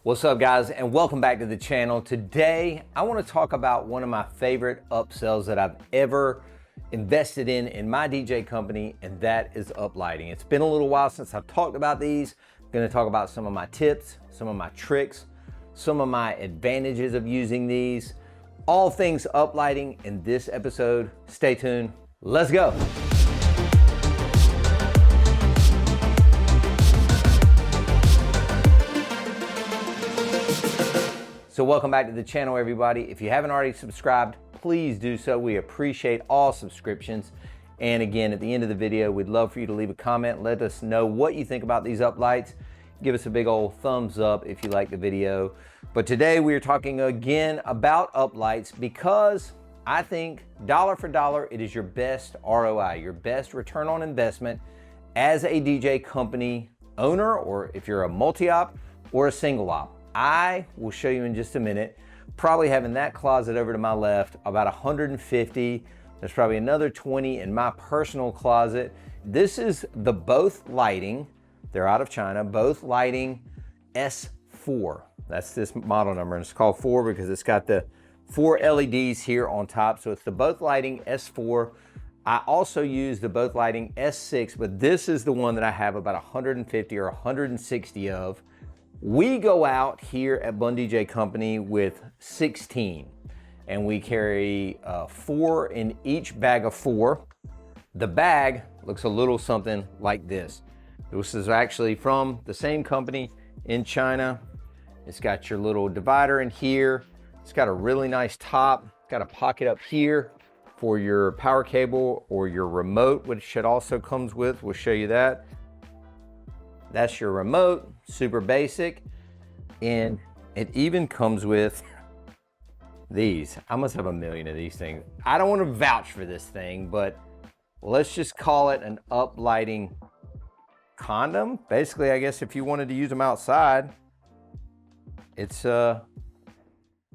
What's up guys, and welcome back to the channel. Today I want to talk about one of my favorite upsells that I've ever invested in my DJ company, and that is uplighting. It's been a little while since I've talked about these. I'm going to talk about some of my tips, some of my tricks, some of my advantages of using these, all things uplighting in this episode. Stay tuned. Let's go. So welcome back to the channel, everybody. If you haven't already subscribed, please do so. We appreciate all subscriptions. And again, at the end of the video, we'd love for you to leave a comment. Let us know what you think about these uplights. Give us a big old thumbs up if you like the video. But today we are talking again about uplights because I think dollar for dollar, it is your best ROI, your best return on investment as a DJ company owner, or if you're a multi-op or a single op. I will show you in just a minute. Probably having that closet over to my left, about 150. There's probably another 20 in my personal closet. This is the Both Lighting. They're out of China. Both Lighting S4. That's this model number, and it's called 4 because it's got the 4 LEDs here on top. So it's the Both Lighting S4. I also use the Both Lighting S6, but this is the one that I have about 150 or 160 of. We go out here at Bunn DJ Company with 16, and we carry 4 in each bag of 4. The bag looks a little something like this. This is actually from the same company in China. It's got your little divider in here. It's got a really nice top. Got a pocket up here for your power cable or your remote, which it also comes with. We'll show you that. That's your remote, super basic. And it even comes with these. I must have a million of these things. I don't want to vouch for this thing, but let's just call it an uplighting condom. Basically, I guess if you wanted to use them outside, it's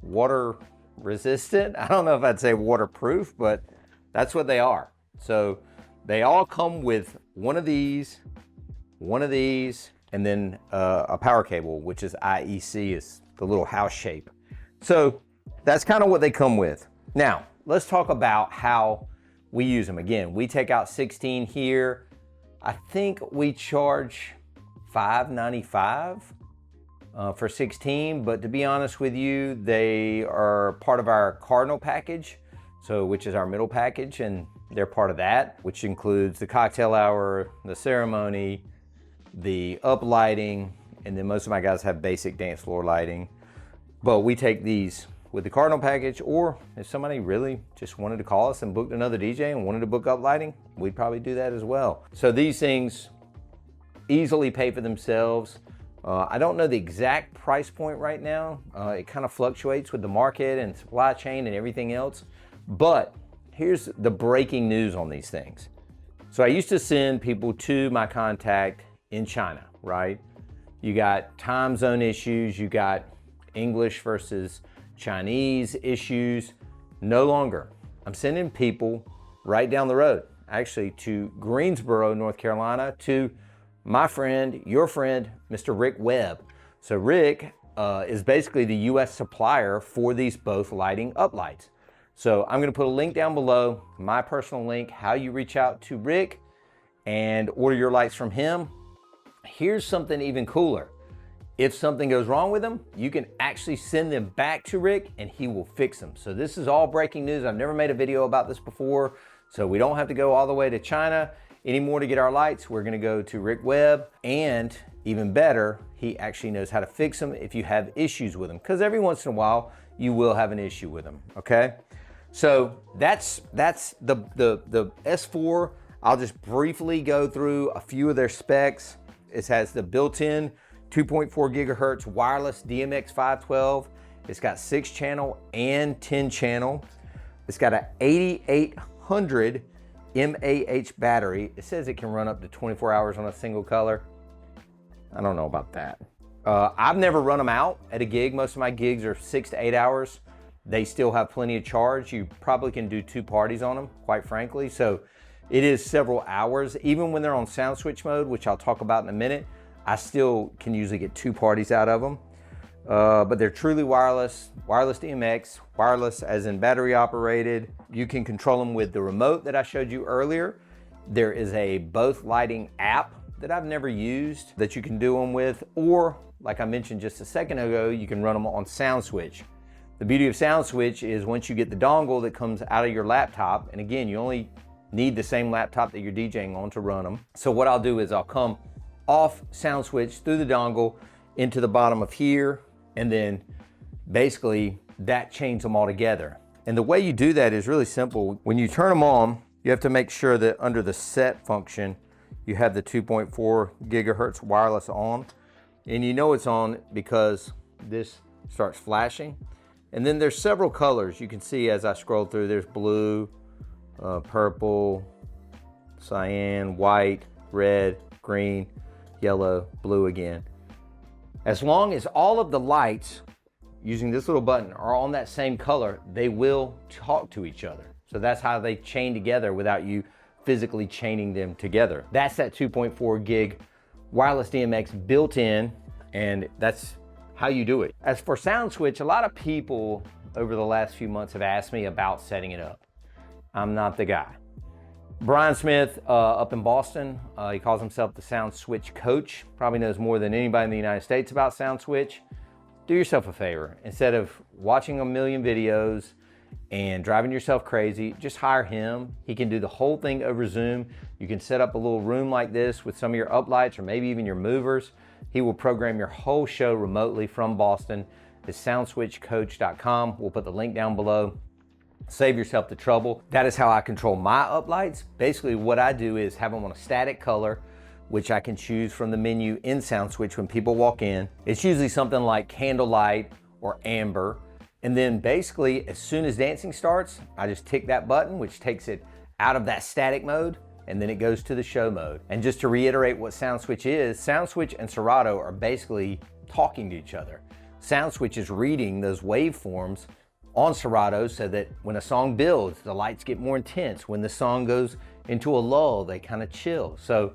water resistant. I don't know if I'd say waterproof, but that's what they are. So they all come with one of these, and then a power cable, which is IEC, is the little house shape. So that's kind of what they come with. Now, let's talk about how we use them. Again, we take out 16 here. I think we charge $5.95 for 16, but to be honest with you, they are part of our Cardinal package, so which is our middle package, and they're part of that, which includes the cocktail hour, the ceremony, the uplighting, and then most of my guys have basic dance floor lighting. But we take these with the Cardinal package, or if somebody really just wanted to call us and booked another DJ and wanted to book uplighting, we'd probably do that as well. So these things easily pay for themselves. I don't know the exact price point right now. It kind of fluctuates with the market and supply chain and everything else. But here's the breaking news on these things. So I used to send people to my contact in China, right? You got time zone issues, you got English versus Chinese issues. No longer. I'm sending people right down the road, actually to Greensboro, North Carolina, to my friend, your friend, Mr. Rick Webb. So Rick is basically the US supplier for these Both Lighting uplights. So I'm gonna put a link down below, my personal link, how you reach out to Rick and order your lights from him. Here's something even cooler. If something goes wrong with them, you can actually send them back to Rick and he will fix them. So this is all breaking news. I've never made a video about this before, so we don't have to go all the way to China anymore to get our lights. We're gonna go to Rick Webb, and even better, he actually knows how to fix them if you have issues with them, because every once in a while you will have an issue with them, okay? So that's the S4. I'll just briefly go through a few of their specs. It has the built-in 2.4 gigahertz wireless DMX 512. It's got 6 channel and 10 channel. It's got a 8800 mAh battery. It says it can run up to 24 hours on a single color. I don't know about that. I've never run them out at a gig. Most of my gigs are 6 to 8 hours. They still have plenty of charge. You probably can do 2 parties on them, quite frankly. So it is several hours. Even when they're on sound switch mode, which I'll talk about in a minute, I still can usually get 2 parties out of them. but they're truly wireless, wireless DMX, wireless as in battery operated. You can control them with the remote that I showed you earlier. There is a both lighting app that I've never used that you can do them with, or like I mentioned just a second ago, you can run them on Sound Switch. The beauty of Sound Switch is once you get the dongle that comes out of your laptop, and again, you only need the same laptop that you're DJing on to run them. So what I'll do is I'll come off Sound Switch through the dongle into the bottom of here, and then basically that chains them all together. And the way you do that is really simple. When you turn them on, you have to make sure that under the set function, you have the 2.4 gigahertz wireless on. And you know it's on because this starts flashing. And then there's several colors you can see as I scroll through. There's blue, purple, cyan, white, red, green, yellow, blue again. As long as all of the lights using this little button are on that same color, they will talk to each other. So that's how they chain together without you physically chaining them together. That's that 2.4 gig wireless DMX built in, and that's how you do it. As for Sound Switch, a lot of people over the last few months have asked me about setting it up. I'm not the guy. Brian Smith up in Boston, he calls himself the Sound Switch Coach, probably knows more than anybody in the United States about Sound Switch. Do yourself a favor. Instead of watching a million videos and driving yourself crazy, just hire him. He can do the whole thing over Zoom. You can set up a little room like this with some of your uplights or maybe even your movers. He will program your whole show remotely from Boston. It's soundswitchcoach.com. We'll put the link down below. Save yourself the trouble. That is how I control my uplights. Basically what I do is have them on a static color, which I can choose from the menu in Sound Switch when people walk in. It's usually something like candlelight or amber. And then basically, as soon as dancing starts, I just tick that button, which takes it out of that static mode, and then it goes to the show mode. And just to reiterate what Sound Switch is, Sound Switch and Serato are basically talking to each other. Sound Switch is reading those waveforms on Serato so that when a song builds, the lights get more intense. When the song goes into a lull, they kind of chill. So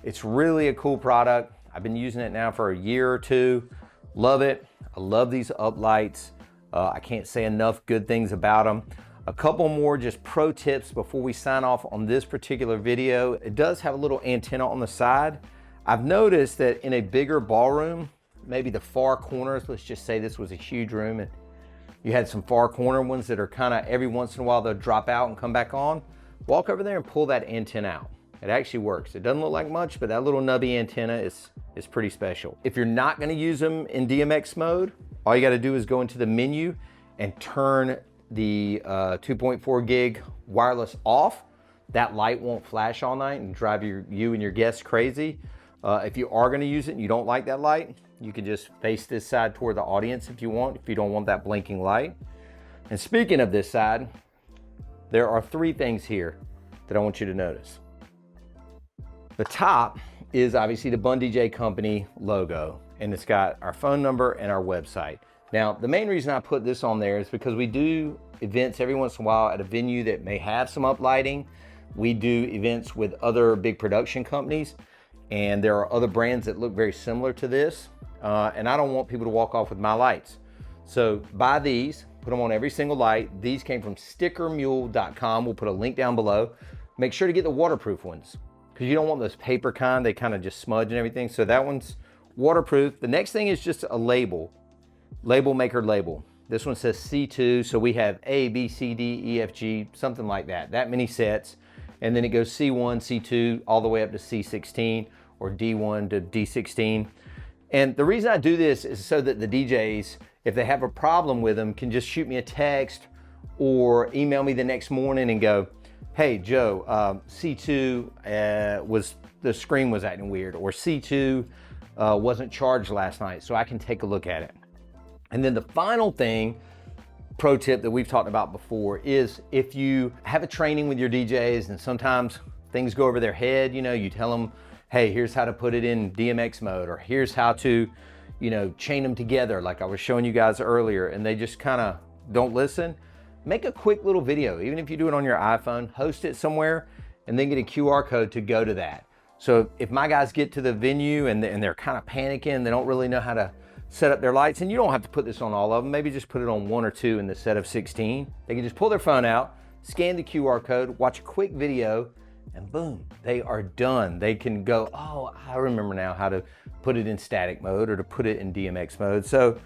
it's really a cool product. I've been using it now for a year or two. Love it. I love these uplights. I can't say enough good things about them. A couple more just pro tips before we sign off on this particular video. It does have a little antenna on the side. I've noticed that in a bigger ballroom, maybe the far corners, let's just say this was a huge room and you had some far corner ones that are kind of every once in a while they'll drop out and come back on. Walk over there and pull that antenna out. It actually works. It doesn't look like much, but that little nubby antenna is pretty special. If you're not gonna use them in DMX mode, all you gotta do is go into the menu and turn the 2.4 gig wireless off. That light won't flash all night and drive you and your guests crazy. If you are gonna use it and you don't like that light, you can just face this side toward the audience if you want, if you don't want that blinking light. And speaking of this side, there are three things here that I want you to notice. The top is obviously the Bunn DJ Company logo, and it's got our phone number and our website. Now, the main reason I put this on there is because we do events every once in a while at a venue that may have some uplighting. We do events with other big production companies, and there are other brands that look very similar to this, and I don't want people to walk off with my lights. So buy these, put them on every single light. These came from stickermule.com. We'll put a link down below. Make sure to get the waterproof ones, because you don't want those paper kind, they kind of just smudge and everything. So that one's waterproof. The next thing is just a label maker label. This one says C2, so we have A, B, C, D, E, F, G, something like that many sets. And then it goes C1, C2, all the way up to C16 or D1 to D16. And the reason I do this is so that the DJs, if they have a problem with them, can just shoot me a text or email me the next morning and go, hey Joe, C2 the screen was acting weird, or C2 wasn't charged last night, so I can take a look at it. And then the final thing, pro tip that we've talked about before, is if you have a training with your DJs and sometimes things go over their head, you tell them, hey, here's how to put it in DMX mode, or here's how to, chain them together like I was showing you guys earlier, and they just kind of don't listen. Make a quick little video, even if you do it on your iPhone, host it somewhere, and then get a QR code to go to that. So if my guys get to the venue and they're kind of panicking, they don't really know how to set up their lights, and you don't have to put this on all of them. Maybe just put it on 1 or 2 in the set of 16. They can just pull their phone out, scan the QR code, watch a quick video, and boom, they are done. They can go, oh, I remember now how to put it in static mode or to put it in DMX mode. So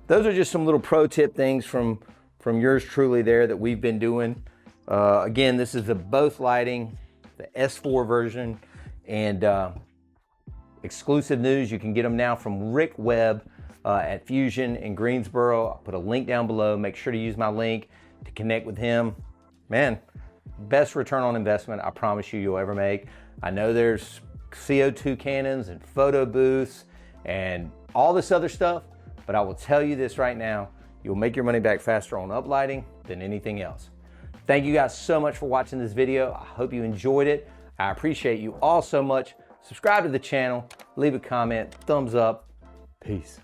those are just some little pro tip things from yours truly there that we've been doing. Again, this is the both lighting, the S4 version, and exclusive news, you can get them now from Rick Webb at Fusion in Greensboro. I'll put a link down below. Make sure to use my link to connect with him. Man, best return on investment I promise you'll ever make. I know there's CO2 cannons and photo booths and all this other stuff, but I will tell you this right now, you'll make your money back faster on uplighting than anything else. Thank you guys so much for watching this video. I hope you enjoyed it. I appreciate you all so much. Subscribe to the channel, leave a comment, thumbs up. Peace.